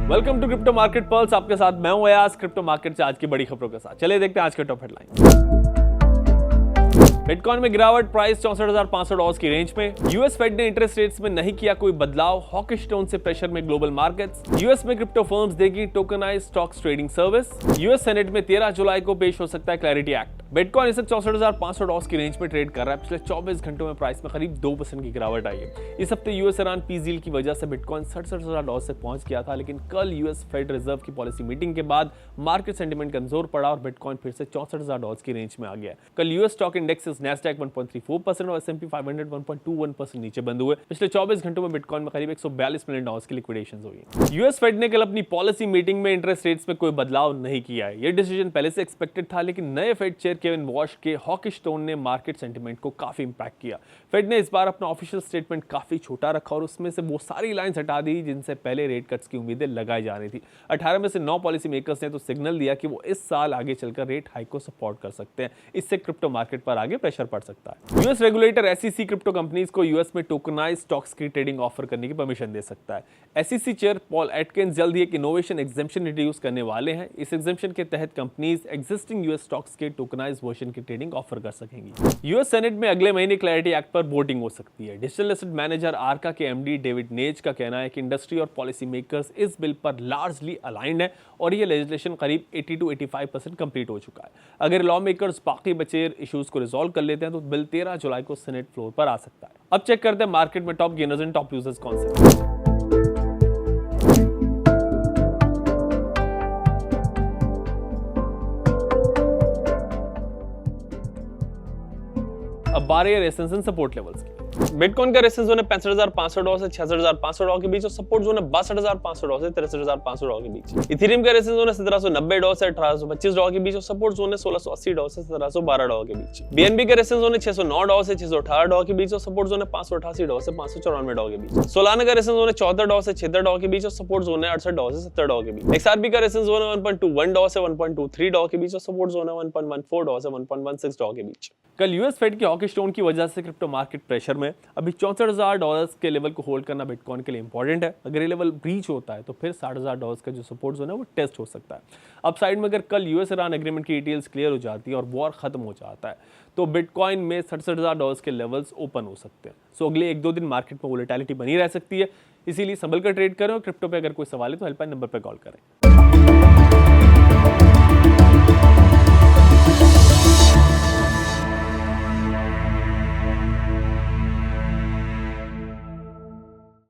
Welcome to crypto market pulse. आपके साथ मैं हूं अयाज, क्रिप्टो मार्केट से आज की बड़ी खबरों के साथ। चलिए देखते हैं आज के टॉप हेडलाइन। बिटकॉइन में गिरावट, प्राइस 64,500 डॉलर्स की रेंज में। यूएस फेड ने इंटरेस्ट रेट्स में नहीं किया कोई बदलाव, हॉकिश टोन से प्रेशर में ग्लोबल मार्केट्स। यूएस में क्रिप्टो फर्म्स देगी tokenized stocks trading service. US senate में 13 जुलाई को पेश हो सकता है क्लैरिटी एक्ट। बिटकॉइन इस वक्त 64,500 डॉलर्स की रेंज में ट्रेड कर रहा है। पिछले 24 घंटों में प्राइस में करीब 2% की गिरावट आई है। इस हफ्ते यूएस ईरान पीस डील की वजह से बिटकॉइन 67,000 डॉलर से पहुंच गया था, लेकिन कल यूएस फेड रिजर्व की पॉलिसी मीटिंग के बाद मार्केट सेंटिमेंट कमजोर पड़ा और बिटकॉइन फिर से 64,000 डॉलर की रेंज में आ गया। कल यूएस स्टॉक इंडेक्सेस नैस्डैक 1.34% और एस&पी 500 1.21% नीचे बंद हुए। पिछले 24 घंटों में बिटकॉइन में करीब 142 मिलियन डॉलर्स की लिक्विडेशंस हुई। यूएस फेड ने कल अपनी पॉलिसी मीटिंग में इंटरेस्ट रेट्स में कोई बदलाव नहीं किया है। यह डिसीजन पहले से एक्सपेक्टेड था, लेकिन नए फेड चेयर केविन वॉश के हॉकिश टोन ने मार्केट सेंटिमेंट को काफी इंपैक्ट किया। फेड ने इस बार अपना ऑफिशियल स्टेटमेंट काफी छोटा रखा और उसमें से वो सारी लाइंस हटा दी जिनसे पहले रेट कट्स की उम्मीदें लगाई जा रही थी। 18 में से 9 पॉलिसी मेकर्स ने तो सिग्नल दिया कि वो इस साल आगे चलकर रेट हाइक को सपोर्ट कर सकते हैं। इससे क्रिप्टो मार्केट पर आगे प्रेशर पड़ सकता है। US regulator SEC crypto companies को यूएस में टोकनाइज्ड स्टॉक्स की ट्रेडिंग ऑफर करने की परमिशन दे सकता है। एसईसी चेयर पॉल एटकिंस जल्द ही एक इनोवेशन एग्जेम्पशन इंट्रोड्यूस करने वाले हैं। इस एग्जेम्पशन के तहत कंपनीज एग्जिस्टिंग यूएस स्टॉक्स के टोकनाइज्ड वर्जन की ट्रेडिंग ऑफर कर सकेंगी। यूएस सेनेट में अगले महीने क्लैरिटी एक्ट पर वोटिंग हो सकती है। डिजिटल एसेट मैनेजर आर्का के एमडी डेविड नेज का कहना है कि इंडस्ट्री और पॉलिसी मेकर्स इस बिल पर लार्जली अलाइंड है और ये लेजिस्लेशन करीब 80 to 85% कंप्लीट हो चुका है। अगर लॉ मेकर्स बाकी बचे इश्यूज को रिजॉल्व कर लेते हैं तो बिल 13 जुलाई को सेनेट फ्लोर पर आ सकता है। अब चेक करते हैं मार्केट में top gainers and top users कौन से। अब बारे रेजिस्टेंस एंड सपोर्ट लेवल्स की। बिटकॉइन का रेजिस्टेंस जोन है 65,500 डॉलर से 66,500 डॉलर के बीच और सपोर्ट जोन है 62,500 डॉलर से 63,500 डॉलर के बीच। इथेरियम का रेजिस्टेंस जोन है 1790 डॉलर से 1825 डॉलर के बीच और सपोर्ट जोन है 1680 डॉलर से 1712 डॉलर के बीच। बीएनबी का रेजिस्टेंस जोन है 609 डॉलर से 618 डॉलर के बीच और सपोर्ट जोन है 588 डॉलर से 594 डॉलर के बीच। सोलाना का रेजिस्टेंस जोन है 74 डॉलर से 76 डॉलर के बीच और सपोर्ट जोन है 68 डॉलर से 70 डॉलर के बीच। एक्सआरपी का रेजिस्टेंस जोन है 1.21 डॉलर से 1.23 डॉलर के बीच और सपोर्ट जोन है 1.14 डॉलर से 1.16 डॉलर के बीच। कल यूएस फेड के हॉकिश टोन की वजह से क्रिप्टो मार्केट प्रेशर में। अभी 64,000 डॉलर्स के लेवल को होल्ड करना बिटकॉइन के लिए इंपॉर्टेंट है। अगर ये लेवल ब्रीच होता है तो फिर 60,000 डॉलर्स का जो सपोर्ट जोन है वो टेस्ट हो सकता है। अब साइड में अगर कल यूएस ईरान एग्रीमेंट की डिटेल्स क्लियर हो जाती है और वॉर खत्म हो जाता है तो बिटकॉइन में 67,000 डॉलर्स के लेवल्स ओपन हो सकते हैं। सो अगले 1-2 दिन मार्केट में वोलेटिलिटी बनी रह सकती है, इसीलिए संभल कर ट्रेड करें और क्रिप्टो पे अगर कोई सवाल है तो हेल्पलाइन नंबर पर कॉल करें।